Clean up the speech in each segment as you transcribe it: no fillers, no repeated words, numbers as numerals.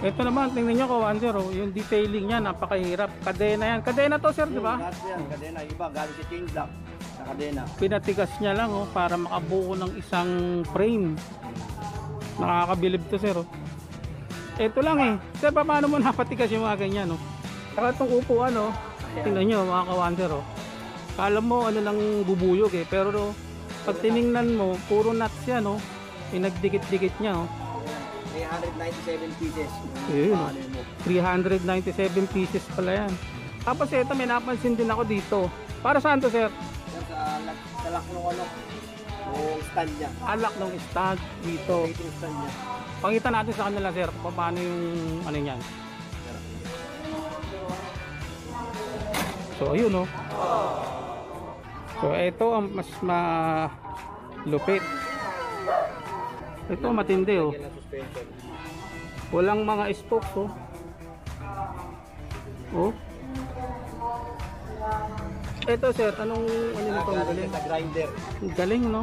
Ito naman, tingnan nyo Kawander, oh, yung detailing niya, napakahirap. Kadena yan. Kadena to, sir, di ba? Kadena, iba, galing sa chain block na kadena. Pinatigas niya lang, oh, para makabuo ng isang frame. Nakakabilib to, sir, oh. Ito lang eh. Sir, paano mo napatigas yung mga ganyan, oh? Saka itong upuan, oh. Tingnan nyo, mga Kawander, oh. Kala mo, ano lang bubuyog eh. Pero, oh, pag tiningnan mo, puro nuts yan, oh. Pinagdikit-dikit niya, oh. 397 pieces. Ayun, 397 pieces pala yan. Tapos ito, may napansin din ako dito. Para saan to, sir? Sa lock ng ano, yung stand niya. Alak ng stand dito. Yung stand niya. Pakita natin sa kanila, sir, kung paano yung ano yan. So, ayun, no. So, ito ang mas malupit. Ito matindi, oh. Walang mga spokes, oh. Oh. Ito, sir, anong ano nito? Galing sa grinder. Galing, no?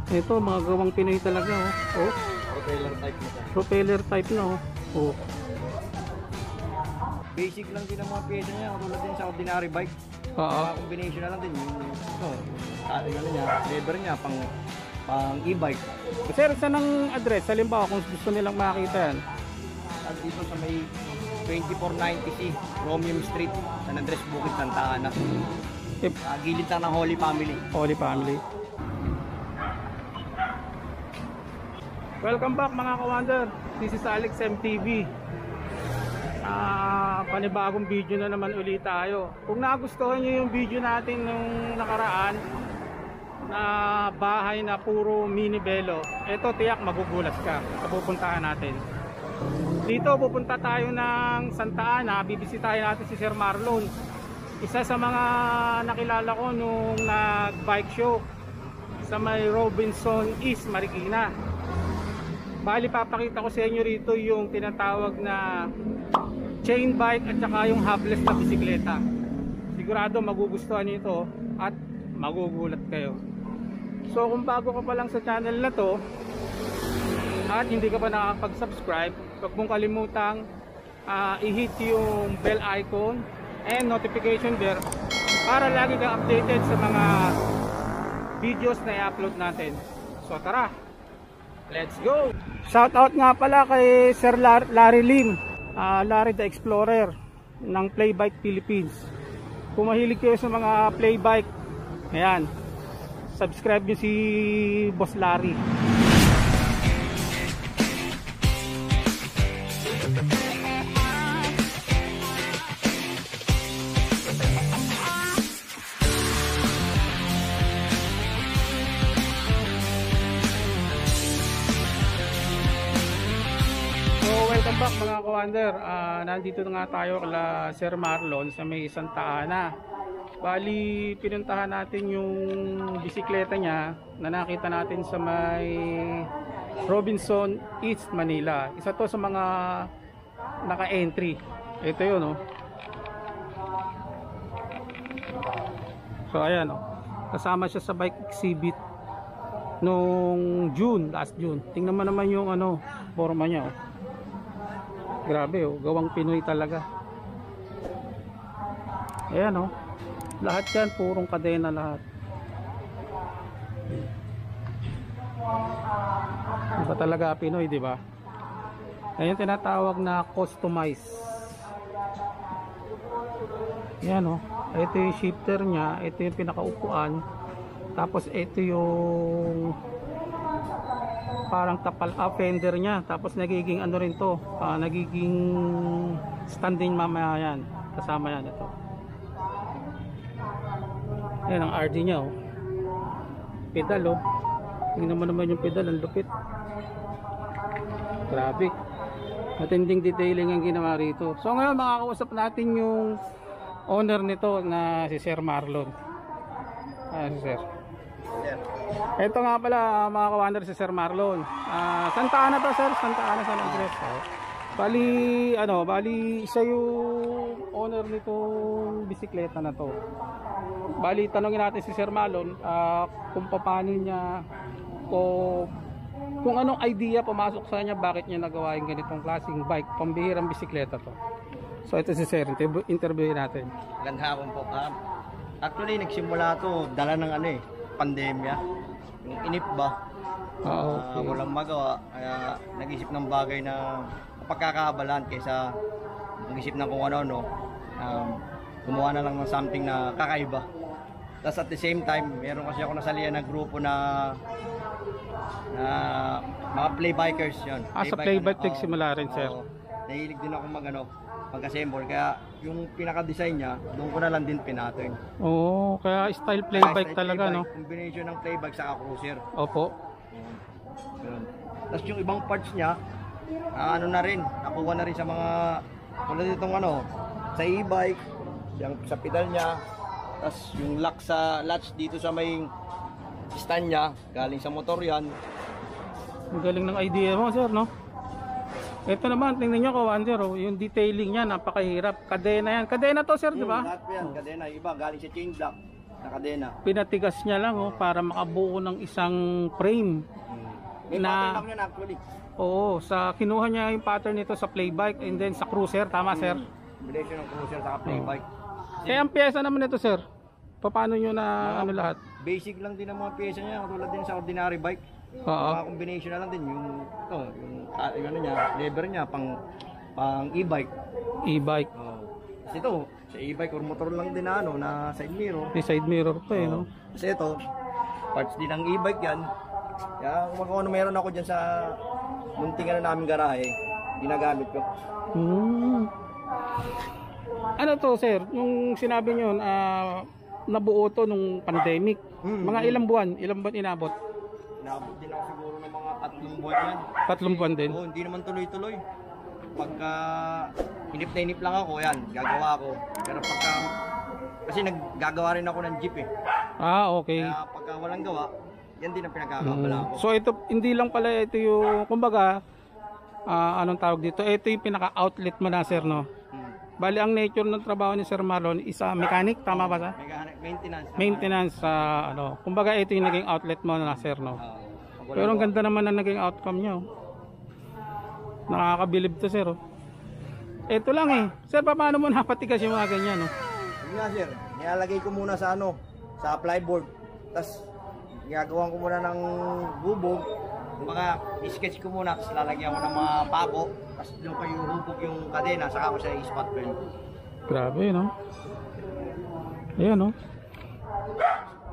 Ito, mga gawang Pinoy talaga, oh. Oh. Propeller type na siya. Propeller type na, oh. Oh. Basic lang din ang mga pyesa niya, katulad din sa ordinary bike. Oo. Combination na lang din yung ano niya, lever niya pang e-bike. Sir, saan ang address? Halimbawa, kung gusto nilang makita yan. At dito sa may 2490C, Romium Street, San Andres, Bukid, Santa Ana. Gilid lang ng Holy Family. Holy Family. Welcome back mga Kawander. This is Alex MTV. Panibagong video na naman ulit tayo. Kung nagustuhan nyo yung video natin nung nakaraan na bahay na puro mini belo, eto tiyak magugulat ka sa pupuntahan natin. Dito pupunta tayo ng Santa Ana, bibisitahin natin si Sir Marlon, isa sa mga nakilala ko nung nag bike show sa may Robinson East, Marikina. Bali papakita ko sa inyo rito yung tinatawag na chain bike at saka yung hubless na bisikleta. Sigurado magugustuhan niyo ito at magugulat kayo. So kung bago ka pa lang sa channel na to at hindi ka pa nakakapag-subscribe, huwag mong kalimutang i-hit yung bell icon and notification bell para lagi kang updated sa mga videos na i-upload natin. So tara, let's go! Shout out nga pala kay Sir Larry Lim, Larry the Explorer ng Playbike Philippines. Kung mahilig kayo sa mga playbike, ayan, subscribe nyo si Boss Larry. Welcome back mga Kawander. Nandito na nga tayo kala Sir Marlon sa may Santa Ana. Bali pinuntahan natin yung bisikleta niya na nakita natin sa may Robinson East, Manila. Isa to sa mga naka-entry. Ito yun, oh. So ayan, oh. Kasama siya sa bike exhibit nung June, last June. Tingnan mo naman yung ano, forma niya, oh. Grabe, oh, gawang Pinoy talaga. Ayan, oh. Lahat yan purong kadena lahat. Iba talaga Pinoy, di ba? Ayan tinatawag na customize. Ayan, oh. Ito yung shifter niya, ito yung pinakaupuan. Tapos ito yung parang tapal fender niya, tapos nagiging ano rin to, nagiging standing mamaya yan, kasama yan ito. Yan ang RD niya, oh. Pedal, oh. Tingnan mo naman yung pedal, ang lupit. Grabe. Matinding detailing ang ginawa rito. So ngayon makakausap natin yung owner nito na si Sir Marlon. Si Sir. Ito nga pala mga Kawander, si Sir Marlon. Santa Ana to, sir? Santa Ana, San Andres. Bali siya yung owner nitong bisikleta na to. Bali tanongin natin si Sir Marlon kung paano niya kung anong idea pumasok sa kanya, bakit niya nagawa yung ganitong klaseng bike, pambihirang bisikleta to. So ito si Sir, interviewin natin. Ganda akong po. Actually, nagsimula to, dala ng pandemya. Yung inip ba? Okay. Walang magawa. Kaya nag-isip ng bagay na pagkakabalan kaysa nag-isip ng kung ano, gumawa na lang ng something na kakaiba. Tapos at the same time, meron kasi ako nasalihan ng grupo na mga playbikers yun. Sa playbike nagsimula rin, Sir. Nahilig din ako mag-assemble. Kaya yung pinaka-design niya, doon ko na lang din pinatin. Kaya style playbike talaga, no? Combination ng playbike sa cruiser. Opo. Ganun. Tapos yung ibang parts niya, na rin, nakuha na rin sa mga, tulad itong sa e-bike, yung sa pedal niya, tapos yung lock sa latch dito sa may stand niya, galing sa motor yan. Ang galing ng idea mo, Sir, no? Ito naman, tingnan nyo, Kawander, yung detailing niya, napakahirap. Kadena yan. Kadena to, Sir, di ba? Lahat po yan, kadena. Iba, galing sa chain block na kadena. Pinatigas niya lang, para makabuo ng isang frame. May pattern lang yan actually. Oo, kinuha niya yung pattern nito sa playbike and then sa cruiser, tama, Sir? Combination ng cruiser sa playbike. Kaya ang pyesa naman ito, Sir, paano nyo na lahat? Basic lang din ang mga pyesa niya, katulad din sa ordinary bike. Mga combination na lang din yung niya, lever niya pang e-bike. E-bike. Kasi ito, sa e-bike or motor lang din na side mirror. May side mirror pa no? Kasi ito, parts din ng e-bike yan. Kaya kung ano meron ako dyan sa muntingan na namin garahe, ginagamit ko. Ano to, Sir? Yung sinabi nyo, nabuo to nung pandemic. Mga ilang buwan inabot? Inabot din ako siguro ng mga 3 buwan yan. 3 buwan din? Hindi naman tuloy-tuloy. Pagka inip na inip lang ako, yan, gagawa ako. Pero pagka, kasi naggagawa rin ako ng jeep Okay. Kaya pagka walang gawa, yan din ang pinagkakabala ko. So ito, hindi lang pala ito yung, kumbaga, anong tawag dito? Ito yung pinaka-outlet mo na, Sir, no? Bali, ang nature ng trabaho ni Sir Marlon is mechanic, tama ba, Sir? Maintenance, kumbaga ito yung naging outlet mo na, Sir, no? Pero ang ganda naman na naging outcome nyo. Nakakabilib to, Sir. Ito lang Sir, paano mo napatigas yung mga ganyan, no? Yun nga, Sir. Nilalagay ko muna sa sa plyboard. Tapos, gagawan ko muna ng bubog. Mga sketch ko muna, tapos lalagyan ko ng mga pako. Tapos doon ko yung hubog yung kadena, saka ko siya i-spot frame. Grabe, no? Ayan, no?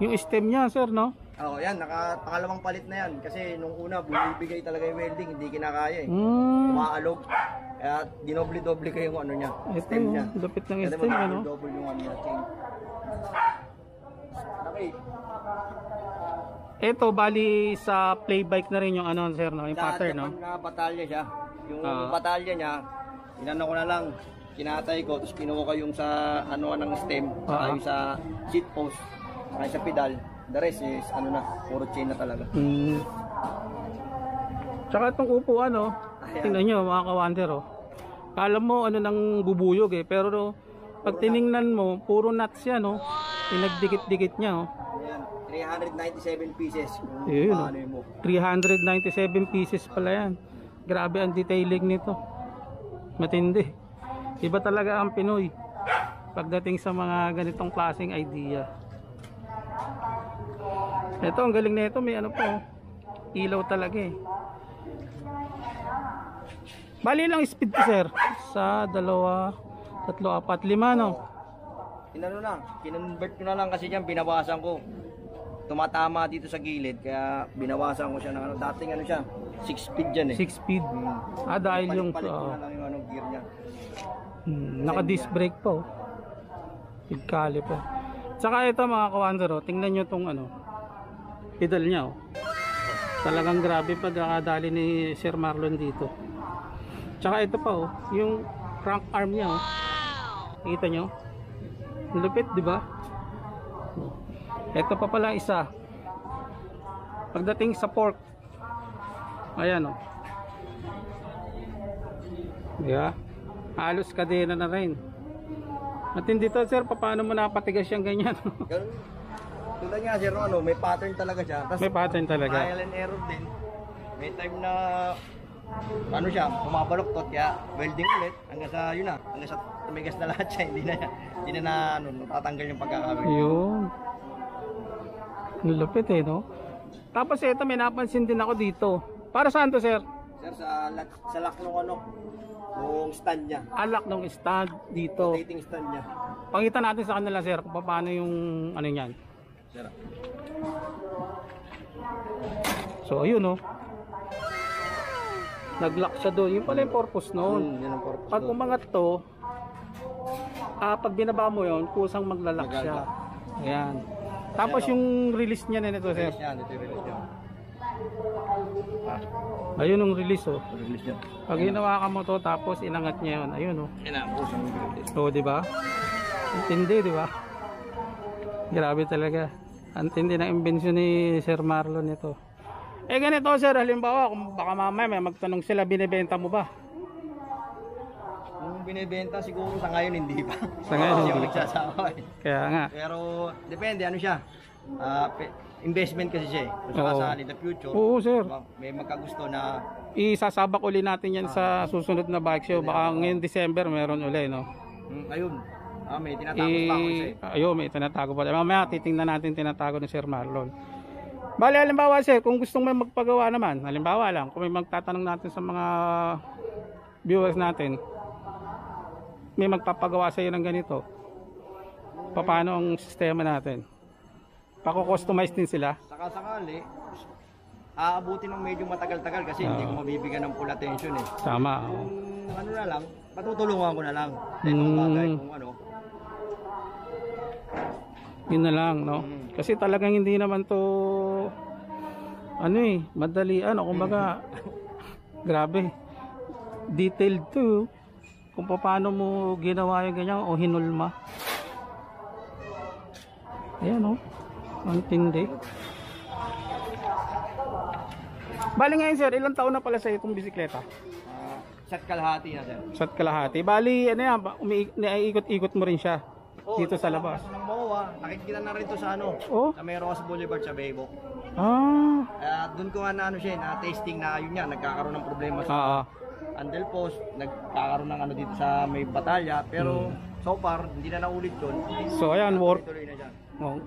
Yung stem niya, Sir, no? Yan, pangalawang palit na yan. Kasi nung una, bumibigay talaga yung welding, hindi kinakaya Umaalog. Kaya dinoble-doble ko yung niya, stem niya. Lupit ng stem, ano? Double yung niya, chain. Okay. Ito, bali sa playbike na rin yung Sir, no? Yung pattern, no? Sa batalya siya. Yung batalya niya, inano ko na lang, kinatay ko, tapos kinuha ko yung sa ng stem, saka yung sa seat post, saka yung sa pedal. The rest is puro chain na talaga. Tsaka itong upuan, tingnan nyo mga Kawander, kala mo nang bubuyog pero pag tiningnan mo, puro nuts yan, pinagdikit-dikit niya, Ayan, 397 pieces. Ayun, 397 pieces pala yan. Grabe ang detailing nito. Matindi. Iba talaga ang Pinoy pagdating sa mga ganitong klaseng idea. Ito, ang galing nito, may ilaw talaga Bali lang speed ko, Sir, sa 2, 3, 4, 5, no? Kinonvert ko na lang kasi diyan binawasan ko. Tumatama dito sa gilid, kaya binawasan ko siya ng dating siya, 6 speed dyan 6 speed. Dahil yung palit ko na lang yung gear niya. Naka-disc brake po. Pigkali po. Tsaka ito mga Kawander, tingnan nyo itong pedal niya. Talagang grabe pagkakadali ni Sir Marlon dito. Tsaka ito pa yung crank arm niya. Kita nyo? Lupit, di ba? Ito pa pala isa. Pagdating sa fork, ayan diba? Halos kadena na rin. Matindi to, Sir, paano mo napatigas yung ganyan? Tulad nga, Sir, may pattern talaga siya. Tas, may pattern talaga. Trial and error din. May time na ano siya, bumabaloktot kaya welding ulit hanggang sa yun na, hanggang sa tumigas na lahat siya, hindi na ano, natatanggal yung pagkakawin. Yun. Ang lupit eh, no? Tapos ito, may napansin din ako dito. Para saan to, sir? Sir, sa lock nung ano, yung stand niya. Alak ng stand dito. Rotating stand niya. Pakita natin sa kanila, sir, kung paano yung ano niyan. Sir. So, ayun, no? Nag-lock siya doon. Yung pala yung purpose noon. Yan ang purpose. Pag umangat to, pag binaba mo yon, kusang maglalak siya. Ayan. Tapos yung release niya na nito, sir. Release niya, ito yung release niya. Ayun yung release, oh. Release niya. Pag hinawakan mo to, tapos inangat niya yun. Ayun, oh. Yan ang kusang release. So, di ba? Intindi, di ba? Grabe talaga. Antindi ng imbensyon ni Sir Marlon ito. Eh ganito, sir, halimbawa, kung baka mamaya may magtanong sila, binibenta mo ba? Kung binibenta siguro sa ngayon hindi pa. Sa ngayon Kasi yung hindi pa. nagsasawa eh. Kaya nga. Pero depende ano siya. Investment kasi siya eh. Kung Oo. saka in the future, Oo, sir. may magkagusto na Isasabak uli natin yan sa susunod na bike show. Baka ngayon December meron uli, no? ayun. May tinatapos pa ako isa eh. Ayun, may tinatago pa. Mamaya titingnan natin tinatago ni Sir Marlon. Bale, halimbawa, sir, kung gustong may magpagawa naman, halimbawa lang, kung may magtatanong natin sa mga viewers natin, may magpapagawa sa iyo ng ganito, paano ang sistema natin? Pako-customize din sila? Saka-sakali, aabutin ng medyo matagal-tagal kasi hindi ko mabibigyan ng full attention eh. Tama. Ano na lang, patutulungan ko na lang. Itong bagay kung ano. Yun na lang, no? Kasi talagang hindi naman to ano eh, madalian o kumbaga grabe. Detailed to kung paano mo ginawa yung ganyan o hinulma. Ayan, no? Ang tindi. Bali ngayon, sir, ilang taon na pala sa itong bisikleta? Isa't kalahati na sir. Isa't kalahati. Bali, ano yan, naiikot-ikot mo rin siya dito sa labas. Ng MOA, nakikita na rin to sa ano, Oh? sa Meros Boulevard sa Bebo. Ah. Doon ko nga na ano siya, na tasting na yun nga, nagkakaroon ng problema sa Ah. handle post, nagkakaroon ng ano dito sa may batalya, pero so far, hindi na naulit yun. So ayan, Tuloy na dyan. Oh.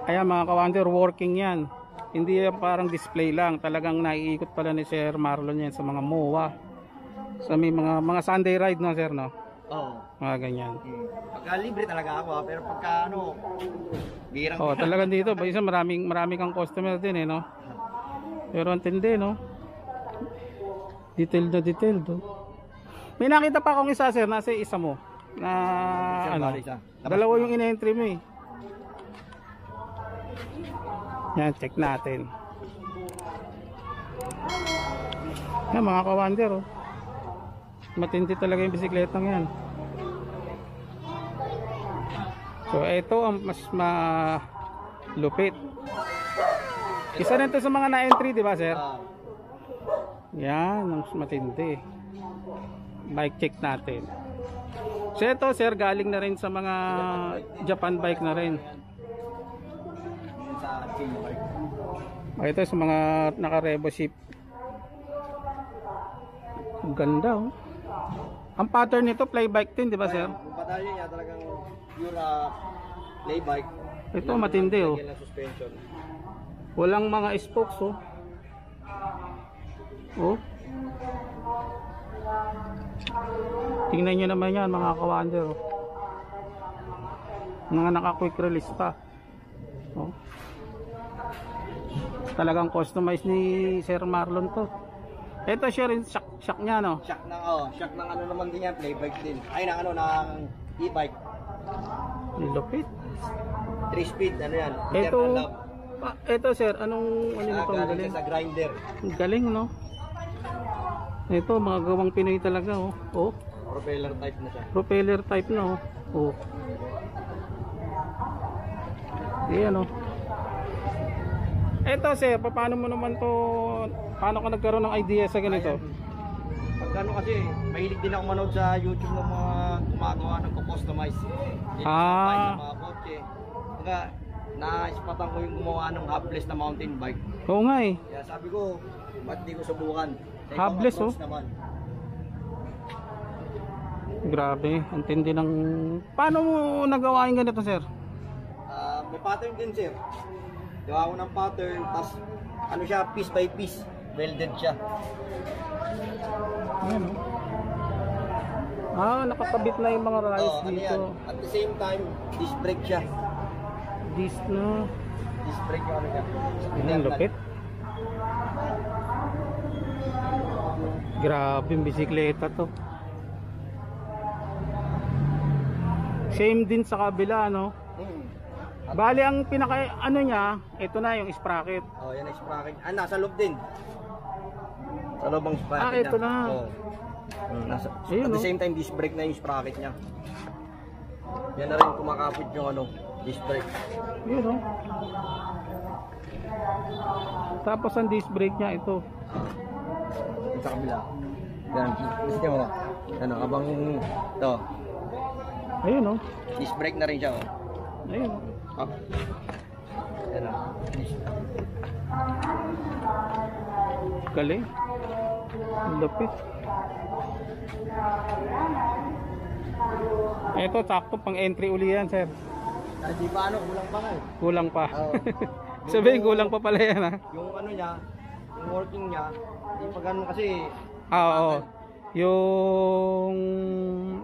Ayan mga kawander, working yan. Hindi yan parang display lang. Talagang naiikot pala ni Sir Marlon yan sa mga MOA. Sa may mga Sunday ride na, sir, no? Oo. Mga ganyan. Pagka libre talaga ako, pero pagka ano, birang Oh, talagang dito, ba isa marami kang customer din eh, no? Pero ang tindi, no? Detailed na detailed, oh. May nakita pa akong isa, sir, nasa isa mo. Na Sir, ano? bali isa. Dalawa yung ina-entry mo eh. Yan, check natin. Yan mga kawander, oh. Matindi talaga yung bisikletang yan. So ito ang mas malupit. Isa rin to sa mga na-entry, di ba, sir? Yan, ang mas matindi. Bike check natin. So ito, sir, galing na rin sa mga Japan bike na rin. sa team bike. Ito sa mga naka-Revo ship. Ang ganda, oh. Ang pattern nito play bike din, di ba, sir? Yung batalya niya talagang pure play bike. Ito matindi, oh. Lagyan ng suspension. Walang mga spokes, oh. Oh. Tingnan nyo naman yan, mga kawander, oh. Mga naka-quick release pa. Oh. Talagang customized ni Sir Marlon to. Ito siya rin, shock niya, no? Shock ng ano naman din yan, play bike din. Ay, ng ano, ng e-bike. Lupit. 3 speed, ano yan. Ito, sir, anong ano nito? Ang Galing galing. siya sa grinder. Ang galing, no? Ito, mga gawang Pinoy talaga, oh. Oh, Propeller type na siya. propeller type na, oh. Oh. Ayan, oh. Ito, sir, paano mo naman to, paano ka nagkaroon ng idea sa ganito? Pag ano kasi, mahilig din ako manood sa YouTube ng mga gumagawa ng customize. Ng mga kotse. Kaya, na-ispatan ko yung gumawa ng hapless na mountain bike. Oo nga, eh. Kaya sabi ko, Ba't di ko subukan? Sa ibang Habless, approach naman. Grabe, ang tindi ng... Paano mo nagawa yung ganito, sir? May pattern din, sir. Gawa ko ng pattern, tas ano siya, piece by piece. Welded siya. Ayan, oh. Nakakabit na yung mga rice Ano dito. yan? At the same time, disc brake siya. Disc na. Disc brake yung ano siya. Ang lupit. Grabe yung bisikleta to. Same din sa kabila, no? Bali ang pinaka ano niya, ito na yung sprocket. Oh, yan ang sprocket. Nasa loob din. Sa loob ang sprocket ito na. Oh. Ayun, At the no? same time, disc brake na yung sprocket niya. Yan na rin kumakapit yung ano, disc brake. Yun, no? Tapos ang disc brake niya ito. Yung sa kabila. Yan, gusto mo. Ano, abang ito. Ayun, no? Disc brake na rin siya, oh. Ayun. Ah. Yan na. Galing. Ang lupit. Ito, sakto pang entry uli yan, sir. Di ba ano, kulang pa nga eh. Kulang pa. Oo. Sabihin, kulang pa pala yan, ha? Yung ano niya, yung working niya, di pa ganun kasi. Oo. Yung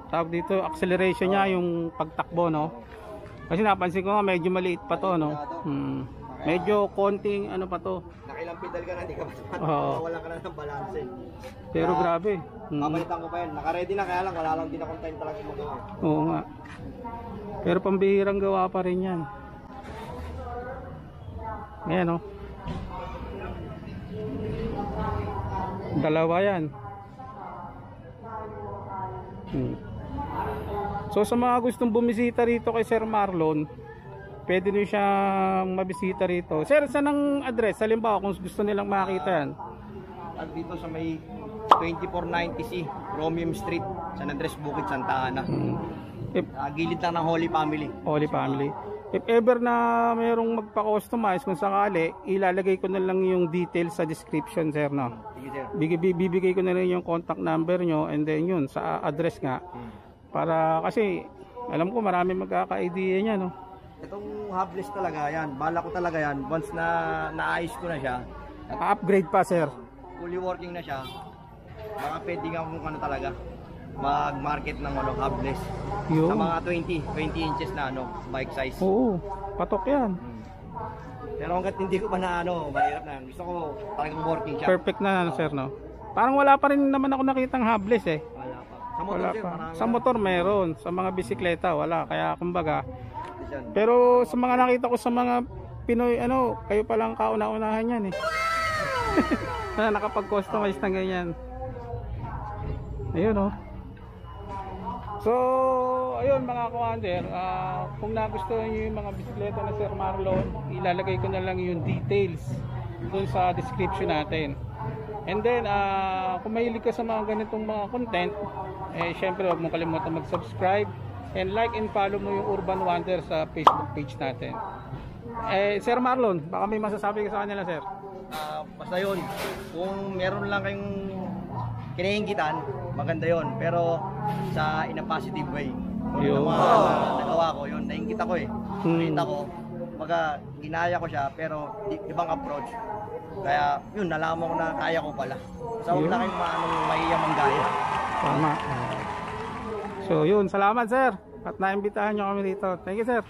tawag dito, acceleration niya, yung pagtakbo, no? Kasi napansin ko nga medyo maliit pa to, no? Medyo konting ano pa to. Nakailang pedal ka na, di ka pa Oo. wala ka na ng balance. Pero grabe. Papalitan ko pa yan. Naka-ready na, kaya lang wala lang din akong time talaga magawa. Oo nga. Pero pambihirang gawa pa rin yan. Ayan, no? Dalawa yan. So sa mga gustong bumisita rito kay Sir Marlon, pwede nyo siyang mabisita rito. Sir, saan ang address? Halimbawa kung gusto nilang makita yan. At dito sa may 2490C, Romium Street, San Andres, Bukid, Santa Ana. Gilid lang ng Holy Family. Holy Family. If ever na mayroong magpa-customize, kung sakali, ilalagay ko na lang yung details sa description, sir, no? Sige, sir. Bibigay ko na rin yung contact number nyo and then yun, sa address nga. Para kasi, alam ko marami magkaka-idea niya, no? Itong habless talaga yan. Bala ko talaga yan. Once na naayos ko na siya, Upgrade pa, sir. fully working na siya, baka pwede nga kung ano talaga mag-market ng ano, habless. Yun. Sa mga 20 inches na ano, bike size. Oo, patok yan. Pero hanggat hindi ko pa na ano, mahirap na. Gusto ko talagang working siya. Perfect na, sir, no? Parang wala pa rin naman ako nakitang habless, eh. Wala pa. Sa motor, Wala sir, pa. parang Sa motor meron, sa mga bisikleta wala. Kaya kumbaga, yan. pero sa mga nakita ko sa mga Pinoy, ano, kayo palang kauna-unahan yan, eh. Na nakapag-customize ng ganyan. Ayun, oh. So, ayun mga commander, kung nagustuhan niyo yung mga bisikleta na Sir Marlon, ilalagay ko na lang yung details doon sa description natin. And then, kung mahilig ka sa mga ganitong mga content, syempre huwag mong kalimutan mag-subscribe and like and follow mo yung Urban Wonder sa Facebook page natin. Sir Marlon, baka may masasabi ka sa kanila, sir? Basta yun, kung meron lang kayong kinainggitan, maganda yun. Pero sa in a positive way. Yun. Nagawa ko yun, nainggit ako eh. Nakita ko, baga ginaya ko siya, pero ibang approach. Kaya yun, nalaman ko na kaya ko pala. So huwag na kayong mahiyamang gaya. Tama. So yun, salamat, sir. At naimbitahan nyo kami dito. Thank you, sir.